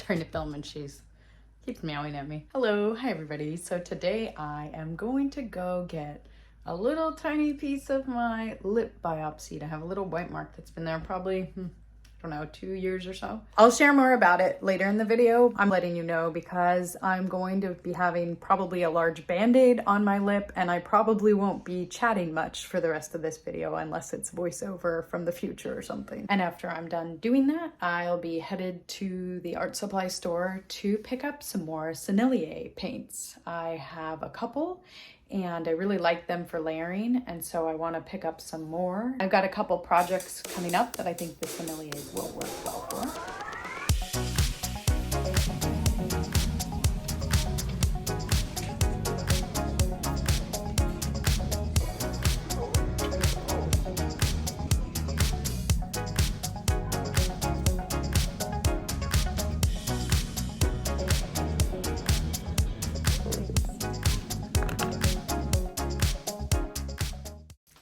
trying to film and she's keeps meowing at me. Hello, hi everybody. So today I am going to go get a little tiny piece of my lip biopsy to have a little white mark that's been there probably, I don't know, 2 years or so. I'll share more about it later in the video. I'm letting you know because I'm going to be having probably a large Band-Aid on my lip, and I probably won't be chatting much for the rest of this video unless it's voiceover from the future or something. And after I'm done doing that, I'll be headed to the art supply store to pick up some more Sennelier paints. I have a couple and I really like them for layering, and so I want to pick up some more. I've got a couple projects coming up that I think the Sennelier will work well for.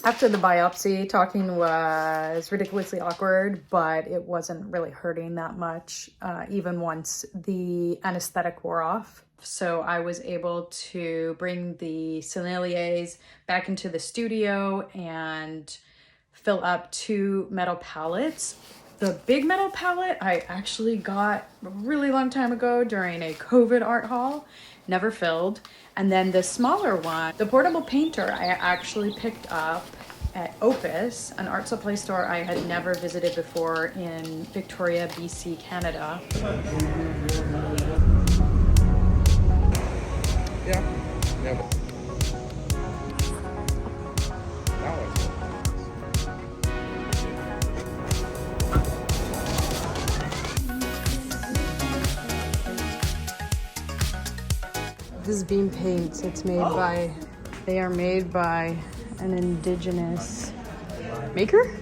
After the biopsy, talking was ridiculously awkward, but it wasn't really hurting that much, even once the anesthetic wore off. So I was able to bring the Senneliers back into the studio and fill up 2 metal pallets. The big metal pallet I actually got a really long time ago during a COVID art haul, never filled. And then the smaller one, the portable painter, I actually picked up at Opus, an art supply store I had never visited before in Victoria, BC, Canada. Yeah. This is Beam Paints. It's made by, they are made by an indigenous maker.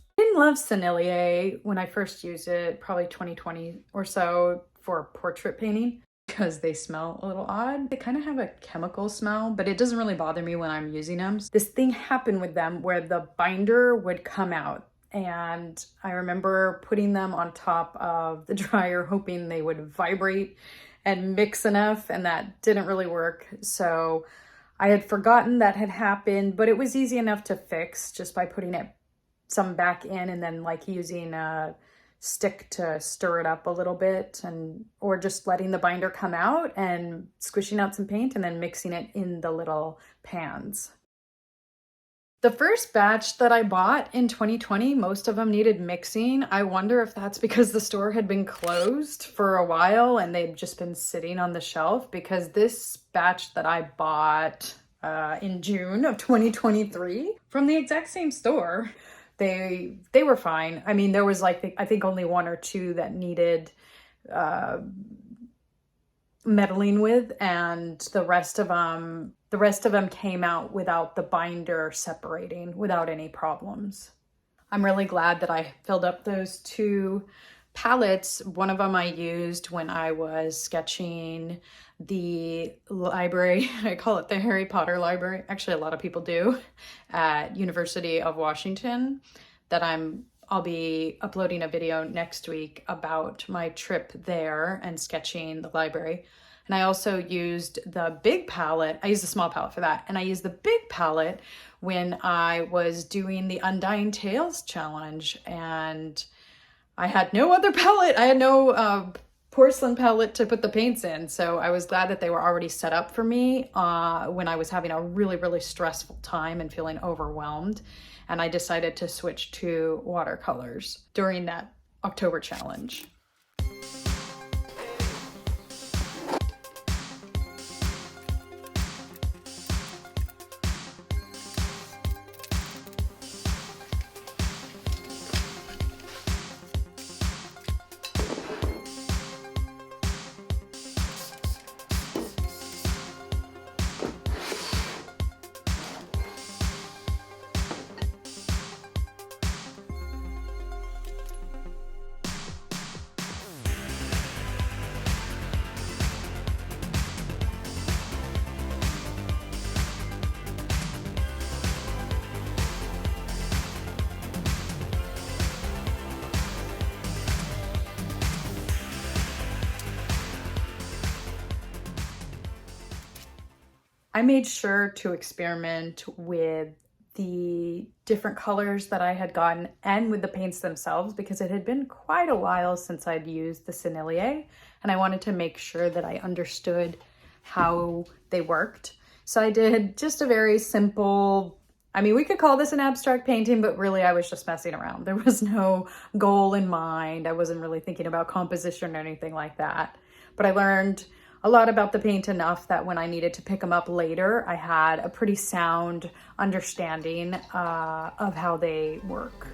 I didn't love Sennelier when I first used it, probably 2020 or so, for portrait painting, because they smell a little odd. They kind of have a chemical smell, but it doesn't really bother me when I'm using them. This thing happened with them where the binder would come out, and I remember putting them on top of the dryer hoping they would vibrate and mix enough, and that didn't really work. So I had forgotten that had happened, but it was easy enough to fix just by putting it some back in and then like using a stick to stir it up a little bit, and or just letting the binder come out and squishing out some paint and then mixing it in the little pans. The first batch that I bought in 2020, most of them needed mixing. I wonder if that's because the store had been closed for a while and they'd just been sitting on the shelf, because this batch that I bought in June of 2023 from the exact same store, they were fine. I mean, there was like, I think only 1 or 2 that needed meddling with, and the rest of them came out without the binder separating, without any problems. I'm really glad that I filled up those 2 palettes. One of them I used when I was sketching the library. I call it the Harry Potter library. Actually, a lot of people do, at University of Washington, that I'll be uploading a video next week about my trip there and sketching the library. And I also used the big palette. I used the small palette for that. And I used the big palette when I was doing the Undying Tales challenge. And I had no other palette. I had no porcelain palette to put the paints in. So I was glad that they were already set up for me when I was having a really, really stressful time and feeling overwhelmed. And I decided to switch to watercolors during that October challenge. I made sure to experiment with the different colors that I had gotten and with the paints themselves, because it had been quite a while since I'd used the Sennelier, and I wanted to make sure that I understood how they worked. So I did just a very simple, I mean, we could call this an abstract painting, but really I was just messing around. There was no goal in mind. I wasn't really thinking about composition or anything like that. But I learned a lot about the paint enough that when I needed to pick them up later, I had a pretty sound understanding of how they work.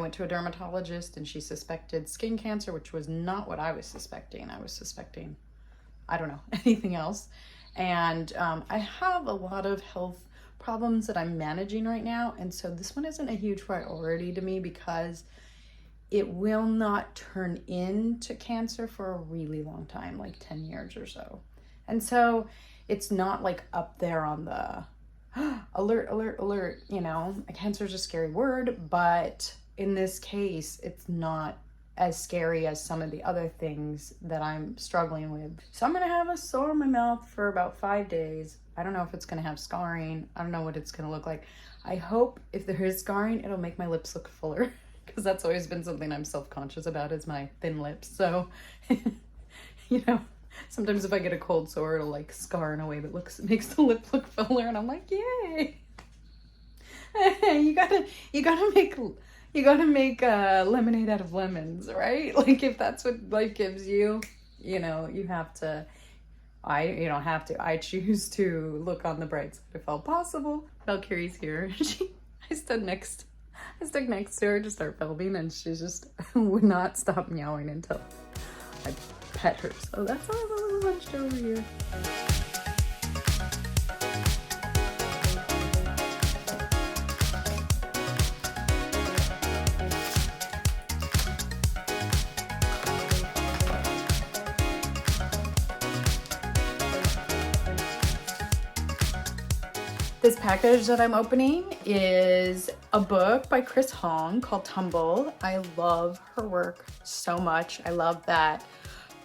I went to a dermatologist and she suspected skin cancer, which was not what I was suspecting. I was suspecting, I don't know, anything else. And I have a lot of health problems that I'm managing right now. And so this one isn't a huge priority to me because it will not turn into cancer for a really long time, like 10 years or so. And so it's not like up there on the alert, alert, alert, you know. Cancer is a scary word, but in this case, it's not as scary as some of the other things that I'm struggling with. So I'm gonna have a sore in my mouth for about 5 days. I don't know if it's gonna have scarring. I don't know what it's gonna look like. I hope if there is scarring, it'll make my lips look fuller, because that's always been something I'm self-conscious about, is my thin lips. So, you know, sometimes if I get a cold sore, it'll like scar in a way that makes the lip look fuller, and I'm like, yay! you gotta make lemonade out of lemons, right? Like, if that's what life gives you, you know, you have to. You don't have to. I choose to look on the bright side if all possible. Valkyrie's here. I stood next to her to start filming, and she just would not stop meowing until I pet her. So that's all I was hunched over here. This package that I'm opening is a book by Chris Hong called Tumble. I love her work so much. I love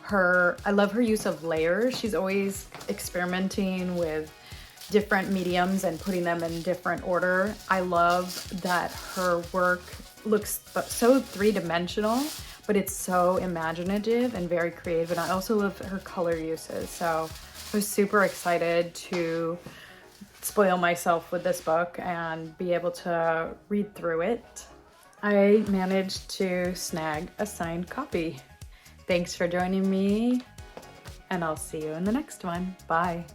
her use of layers. She's always experimenting with different mediums and putting them in different order. I love that her work looks so three-dimensional, but it's so imaginative and very creative. And I also love her color uses. So I was super excited to spoil myself with this book and be able to read through it. I managed to snag a signed copy. Thanks for joining me, and I'll see you in the next one. Bye.